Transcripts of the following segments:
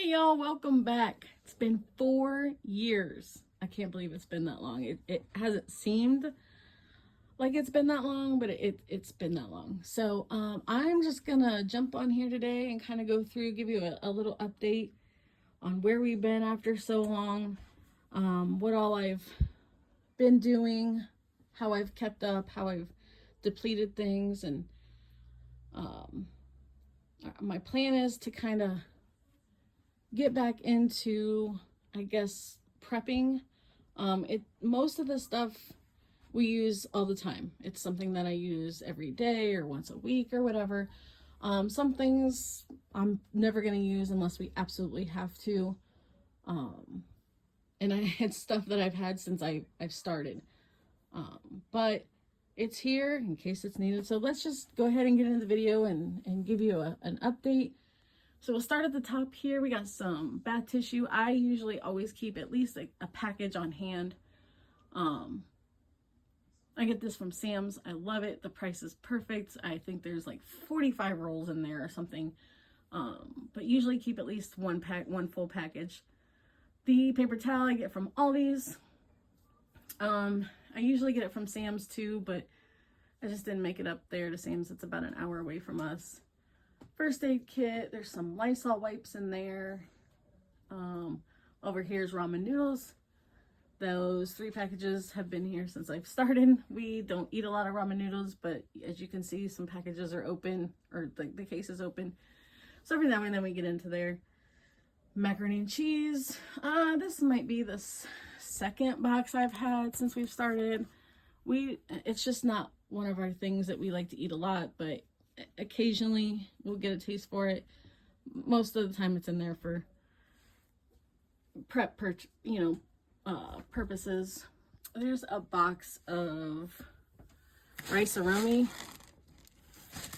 Hey y'all, welcome back. It's been 4 years. I can't believe it's been that long. It hasn't seemed like it's been that long, but it's been that long. So I'm just gonna jump on here today and kind of go through, give you a little update on where we've been after so long, what all I've been doing, how I've kept up, how I've depleted things, and my plan is to kind of get back into, I guess, prepping. Most of the stuff we use all the time. It's something that I use every day or once a week or whatever. Some things I'm never going to use unless we absolutely have to. And it's stuff that I've had since I've started. But it's here in case it's needed. So let's just go ahead and get into the video and give you an update. So we'll start at the top here. We got some bath tissue. I usually always keep at least a package on hand. I get this from Sam's. I love it. The price is perfect. I think there's like 45 rolls in there or something. But usually keep at least one full package. The paper towel I get from Aldi's. I usually get it from Sam's too, but I just didn't make it up there to Sam's. It's about an hour away from us. First aid kit, there's some Lysol wipes in there. Over here is ramen noodles. Those 3 packages have been here since I've started. We don't eat a lot of ramen noodles, but as you can see, some packages are open, or the case is open. So every now and then we get into there. Macaroni and cheese. This might be the second box I've had since we've started. It's just not one of our things that we like to eat a lot, but occasionally we'll get a taste for it. Most of the time it's in there for prep purposes. There's a box of rice-a-roni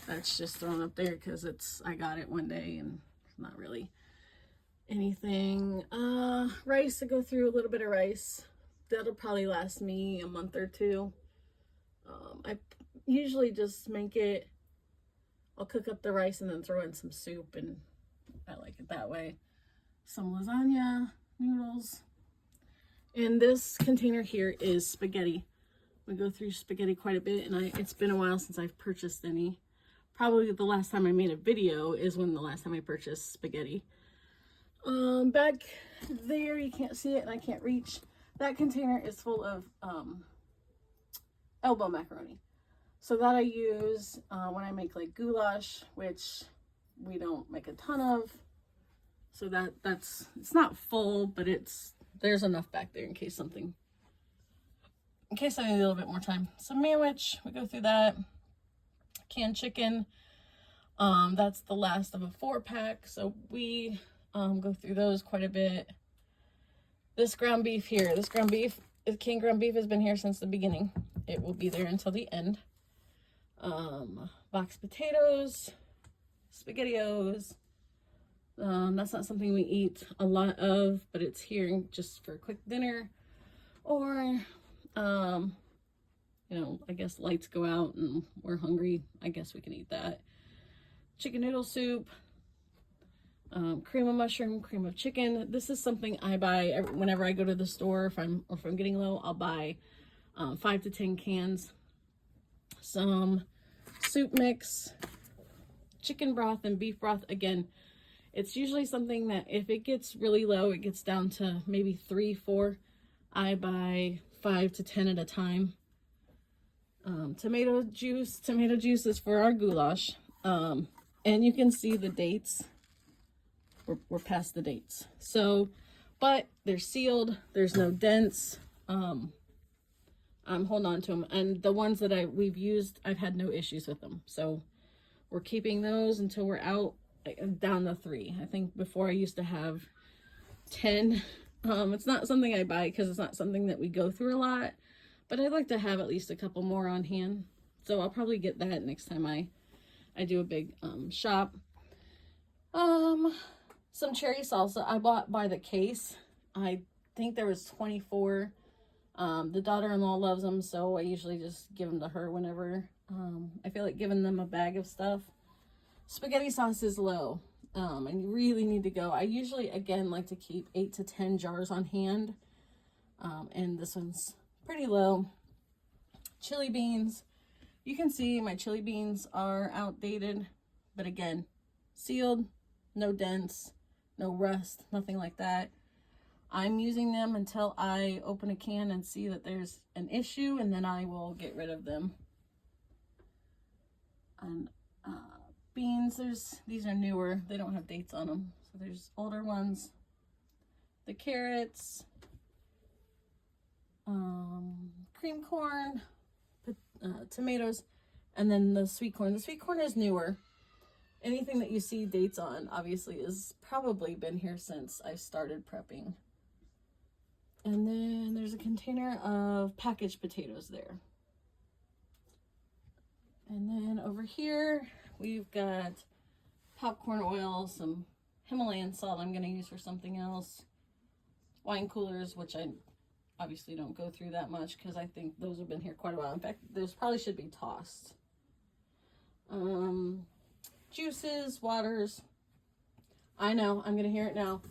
that's just thrown up there because I got it one day and it's not really anything. Rice, to go through a little bit of rice. That'll probably last me a month or two. I usually just make it, I'll cook up the rice and then throw in some soup, and I like it that way. Some lasagna noodles. And this container here is spaghetti. We go through spaghetti quite a bit, and it's been a while since I've purchased any. Probably the last time I made a video is when the last time I purchased spaghetti. Back there, you can't see it and I can't reach. That container is full of elbow macaroni. So that I use when I make like goulash, which we don't make a ton of. So it's not full, but there's enough back there in case I need a little bit more time. Some sandwich, we go through that. Canned chicken, that's the last of a 4-pack. So we go through those quite a bit. This ground beef here, canned ground beef has been here since the beginning. It will be there until the end. Boxed potatoes, SpaghettiOs. That's not something we eat a lot of, but it's here just for a quick dinner. Or, I guess lights go out and we're hungry. I guess we can eat that. Chicken noodle soup. Cream of mushroom, cream of chicken. This is something I buy whenever I go to the store. If I'm getting low, I'll buy 5 to 10 cans. Some soup mix, chicken broth and beef broth. Again, it's usually something that if it gets really low, it gets down to maybe 3, 4. I buy 5 to 10 at a time. Tomato juice. Tomato juice is for our goulash. And you can see the dates. We're past the dates. So, but they're sealed. There's no dents. I'm holding on to them, and the ones that we've used, I've had no issues with them. So we're keeping those until we're out, down to 3. I think before I used to have 10. It's not something I buy because it's not something that we go through a lot, but I'd like to have at least a couple more on hand. So I'll probably get that next time I do a big shop. Some cherry salsa I bought by the case. I think there was 24. The daughter-in-law loves them, so I usually just give them to her whenever I feel like giving them a bag of stuff. Spaghetti sauce is low. and you really need to go. I usually, again, like to keep 8 to 10 jars on hand. And this one's pretty low. Chili beans. You can see my chili beans are outdated, but again, sealed, no dents, no rust, nothing like that. I'm using them until I open a can and see that there's an issue, and then I will get rid of them. And beans, these are newer. They don't have dates on them. So there's older ones. The carrots, cream corn, tomatoes, and then the sweet corn. The sweet corn is newer. Anything that you see dates on obviously has probably been here since I started prepping. And then there's a container of packaged potatoes there. And then over here we've got popcorn oil, some Himalayan salt I'm going to use for something else, wine coolers, which I obviously don't go through that much because I think those have been here quite a while. In fact, those probably should be tossed. Juices, waters. I know, I'm going to hear it now.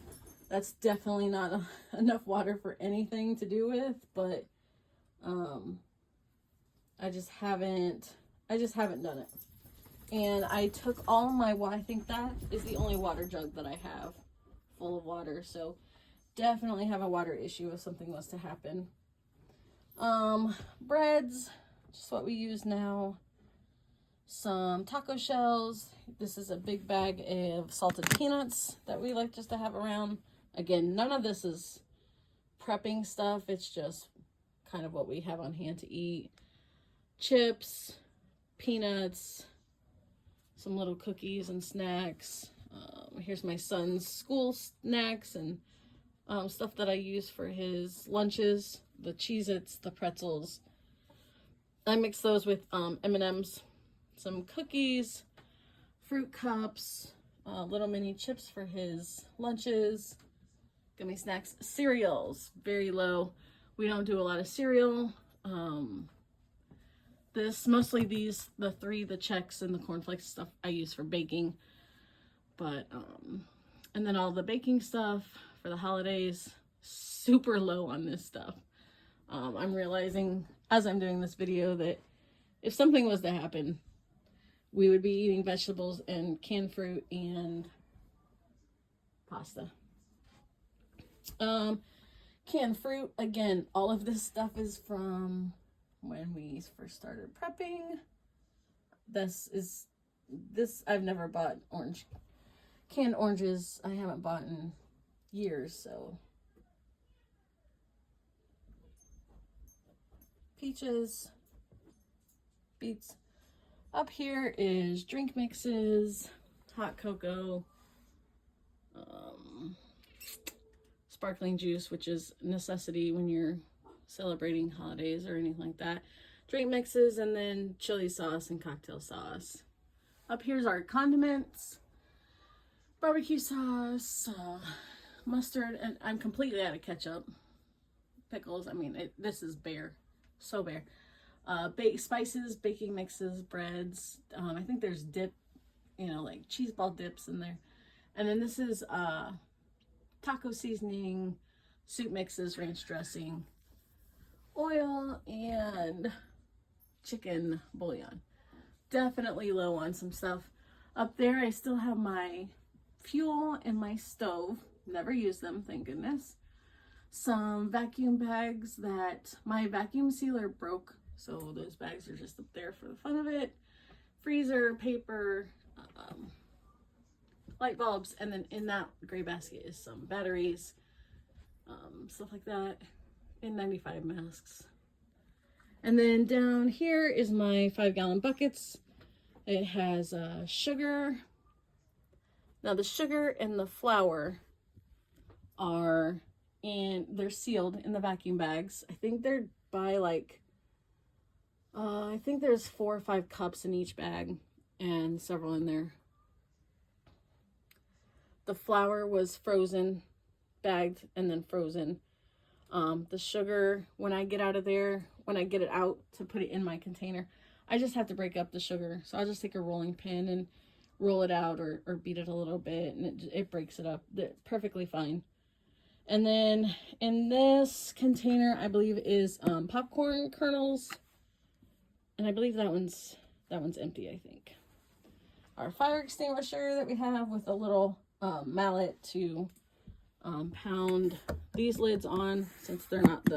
That's definitely not enough water for anything to do with, but I just haven't done it. And I took all my water. I think that is the only water jug that I have full of water. So definitely have a water issue if something was to happen. Breads, just what we use now. Some taco shells. This is a big bag of salted peanuts that we like just to have around. Again, none of this is prepping stuff. It's just kind of what we have on hand to eat. Chips, peanuts, some little cookies and snacks. Here's my son's school snacks and stuff that I use for his lunches. The Cheez-Its, the pretzels. I mix those with M&Ms, some cookies, fruit cups, little mini chips for his lunches, gummy snacks, cereals, very low. We don't do a lot of cereal. Mostly the Chex and the cornflakes stuff I use for baking. But, and then all the baking stuff for the holidays, super low on this stuff. I'm realizing as I'm doing this video that if something was to happen, we would be eating vegetables and canned fruit and pasta. Canned fruit, again, all of this stuff is from when we first started prepping. This I've never bought canned oranges. I haven't bought in years, so. Peaches, beets. Up here is drink mixes, hot cocoa, sparkling juice, which is a necessity when you're celebrating holidays or anything like that. Drink mixes, and then chili sauce and cocktail sauce. Up here's our condiments, barbecue sauce, mustard, and I'm completely out of ketchup. Pickles, I mean, this is bare, so bare. Spices, baking mixes, breads. I think there's dip, like cheese ball dips in there. And then this is taco seasoning, soup mixes, ranch dressing, oil, and chicken bouillon. Definitely low on some stuff. Up there, I still have my fuel and my stove. Never use them, thank goodness. Some vacuum bags that my vacuum sealer broke, so those bags are just up there for the fun of it. Freezer, paper, light bulbs, and then in that gray basket is some batteries, stuff like that, N95 masks. And then down here is my 5-gallon buckets. It has sugar. Now the sugar and the flour they're sealed in the vacuum bags. I think they're by like, I think there's 4 or 5 cups in each bag and several in there. The flour was frozen, bagged, and then frozen. The sugar, when I get out of there, when I get it out to put it in my container, I just have to break up the sugar. So I'll just take a rolling pin and roll it out or beat it a little bit, and it breaks it up. They're perfectly fine. And then in this container, I believe is popcorn kernels, and I believe that one's empty, I think. Our fire extinguisher that we have with a little mallet to pound these lids on, since they're not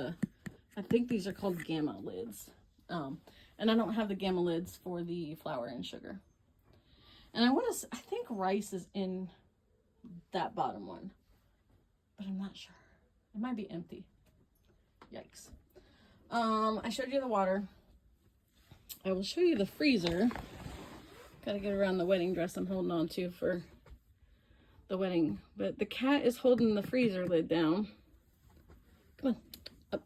I think these are called gamma lids. And I don't have the gamma lids for the flour and sugar. And I think rice is in that bottom one, but I'm not sure. It might be empty. Yikes. I showed you the water. I will show you the freezer. Gotta get around the wedding dress I'm holding on to for the wedding. But the cat is holding the freezer lid down. Come on, up.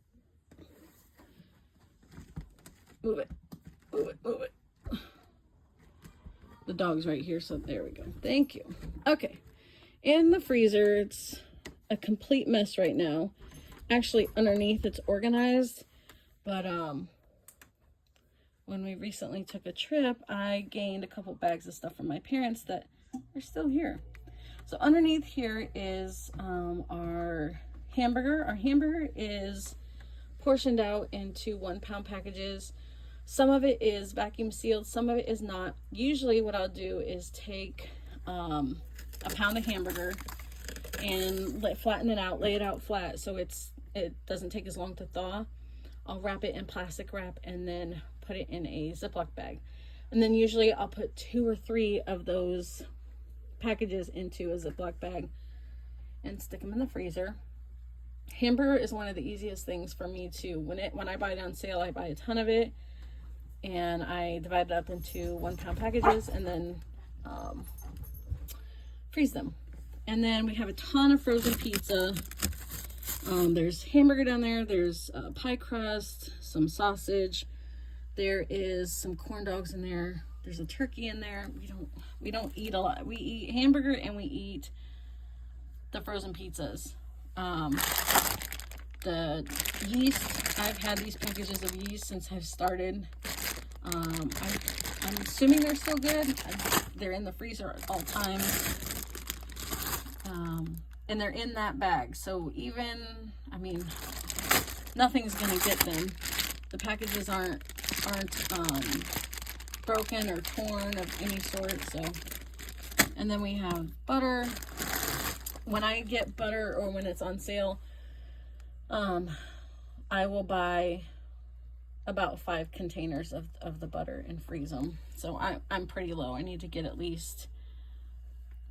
Move it, move it, move it. The dog's right here, so there we go. Thank you. Okay, in the freezer, it's a complete mess right now. Actually, underneath it's organized, but when we recently took a trip, I gained a couple bags of stuff from my parents that are still here. So underneath here is our hamburger. Our hamburger is portioned out into 1 pound packages. Some of it is vacuum sealed, some of it is not. Usually what I'll do is take a pound of hamburger and flatten it out, lay it out flat so it doesn't take as long to thaw. I'll wrap it in plastic wrap and then put it in a Ziploc bag. And then usually I'll put 2 or 3 of those packages into a Ziploc bag and stick them in the freezer. Hamburger is one of the easiest things for me to, when I buy it on sale, I buy a ton of it and I divide it up into 1 pound packages and then freeze them. And then we have a ton of frozen pizza. There's hamburger down there, there's pie crust, some sausage, there is some corn dogs in there, there's a turkey in there. We don't eat a lot. We eat hamburger and we eat the frozen pizzas. The yeast, I've had these packages of yeast since I've started. I'm assuming they're still good. They're in the freezer at all times. And they're in that bag. So nothing's gonna get them. The packages aren't broken or torn of any sort. So, and then we have butter. When I get butter or when it's on sale, I will buy about 5 containers of the butter and freeze them. So I'm pretty low. I need to get at least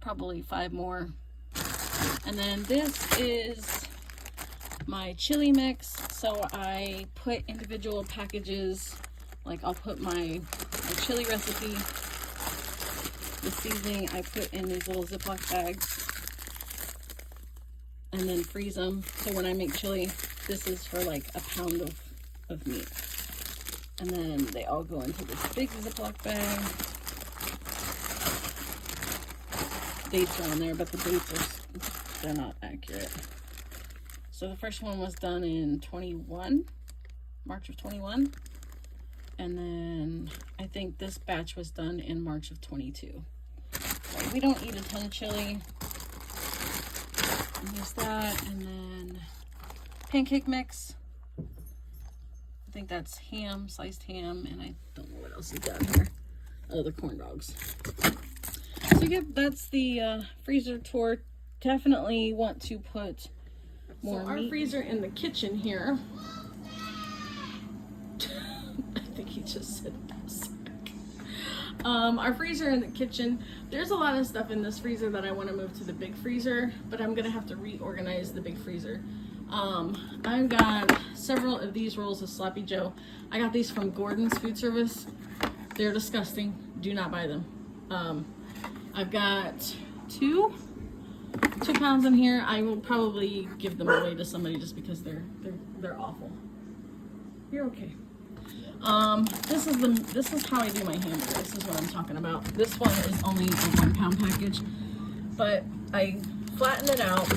probably 5 more. And then this is my chili mix. So I put individual packages, like I'll put my chili recipe, the seasoning I put in these little Ziploc bags and then freeze them. So when I make chili, this is for like a pound of meat. And then they all go into this big Ziploc bag. Dates are on there, but the dates they're not accurate. So the first one was done in March of 21. And then I think this batch was done in March of 22. So we don't eat a ton of chili. And there's that, and then pancake mix. I think that's ham, sliced ham, and I don't know what else is down here. Oh, the corn dogs. So yeah, that's the freezer tour. Definitely want to put more meat. Our freezer in the kitchen here. I think he just said that. Our freezer in the kitchen. There's a lot of stuff in this freezer that I want to move to the big freezer, but I'm gonna have to reorganize the big freezer. I've got several of these rolls of Sloppy Joe. I got these from Gordon's Food Service. They're disgusting. Do not buy them. I've got 2 pounds in here. I will probably give them away to somebody just because they're awful. You're okay. This is how I do my hamburger. This is what I'm talking about. This one is only a 1 pound package, but I flatten it out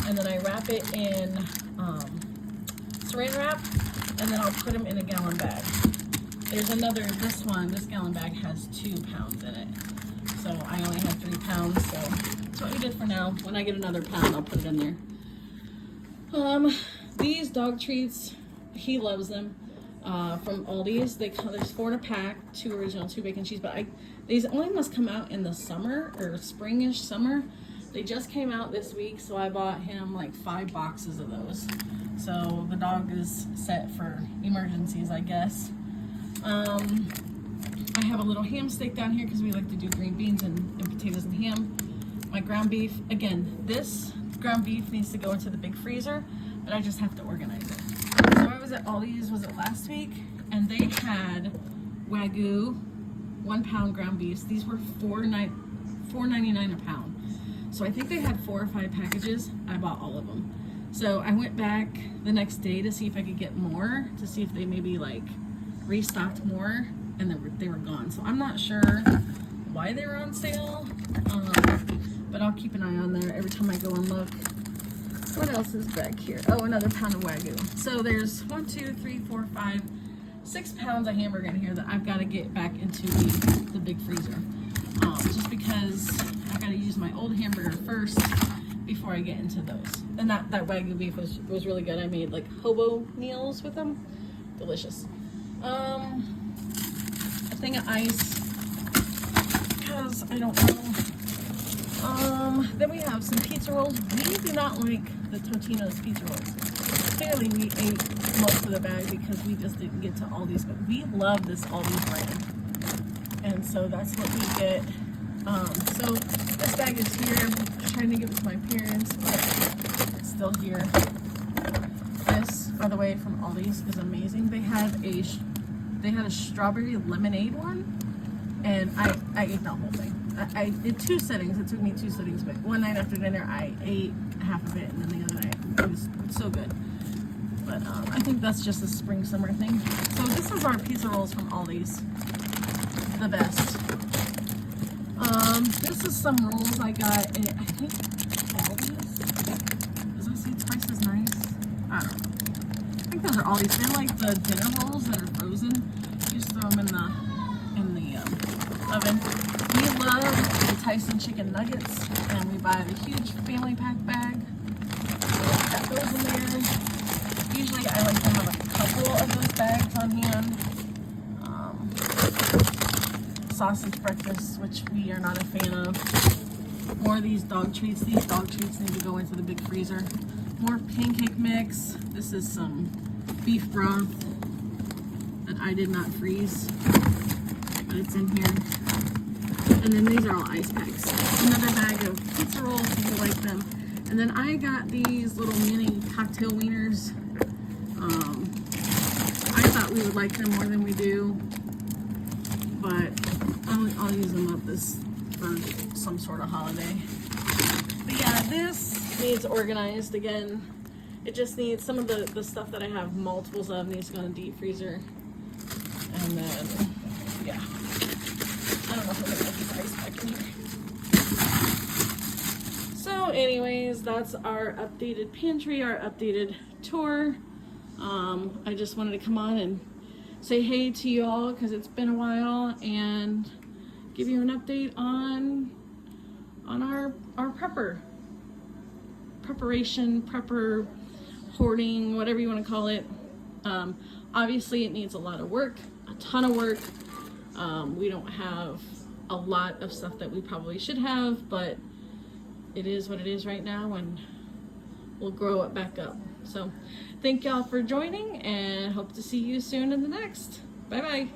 and then I wrap it in saran wrap, and then I'll put them in a gallon bag. There's another, this gallon bag has 2 pounds in it. So I only have 3 pounds, so that's what we did for now. When I get another pound, I'll put it in there. These dog treats, he loves them. From Aldi's, there's 4 in a pack, 2 original, 2 bacon cheese, but these only must come out in the summer, or springish summer. They just came out this week, so I bought him like 5 boxes of those. So the dog is set for emergencies, I guess. I have a little ham steak down here because we like to do green beans and potatoes and ham. My ground beef, again, this ground beef needs to go into the big freezer, but I just have to organize it. So I was at Aldi's, was it last week? And they had Wagyu 1 pound ground beefs. These were $4.99 a pound. So I think they had 4 or 5 packages. I bought all of them. So I went back the next day to see if I could get more, to see if they maybe like restocked more, and they were gone. So I'm not sure why they were on sale, but I'll keep an eye on there every time I go and look. What else is back here? Oh, another pound of Wagyu. So there's 1, 2, 3, 4, 5, 6 pounds of hamburger in here that I've got to get back into the big freezer. Just because I got to use my old hamburger first before I get into those. And that Wagyu beef was really good. I made like hobo meals with them. Delicious. A thing of ice, because I don't know. Then we have some pizza rolls. We do not like the Totino's pizza rolls. Clearly we ate most of the bag because we just didn't get to Aldi's, but we love this Aldi's brand. And so that's what we get. So this bag is here. I'm trying to give it to my parents, but it's still here. This, by the way, from Aldi's is amazing. They had a strawberry lemonade one, and I ate that whole thing. I did 2 sittings. It took me 2 sittings, but one night after dinner I ate half of it, and then the other night it was so good. But I think that's just a spring summer thing. So this is our pizza rolls from Aldi's. The best. This is some rolls I got at, I think, Aldi's. Does that say Twice as Nice? I don't know. I think those are Aldi's. They're like the dinner rolls that are frozen. You just throw them in the oven. We love the Tyson chicken nuggets, and we buy the huge family pack bag. So got those in there. Usually I like to have a couple of those bags on hand. Sausage breakfast, which we are not a fan of. More of these dog treats. These dog treats need to go into the big freezer. More pancake mix. This is some beef broth that I did not freeze, but it's in here. And then these are all ice packs. Another bag of pizza rolls if you like them. And then I got these little mini cocktail wieners. I thought we would like them more than we do, but I'll use them up for some sort of holiday. But yeah, this needs organized again. It just needs some of the stuff that I have multiples of needs to go in the deep freezer. And then, yeah. I don't know if I'm gonna keep ice back in here. So anyways, that's our updated pantry, our updated tour. I just wanted to come on and say hey to you all because it's been a while and give you an update on our prepper hoarding, whatever you want to call it. Obviously it needs a lot of work, a ton of work. We don't have a lot of stuff that we probably should have, but it is what it is right now, and we'll grow it back up. So thank y'all for joining, and hope to see you soon in the next. Bye bye.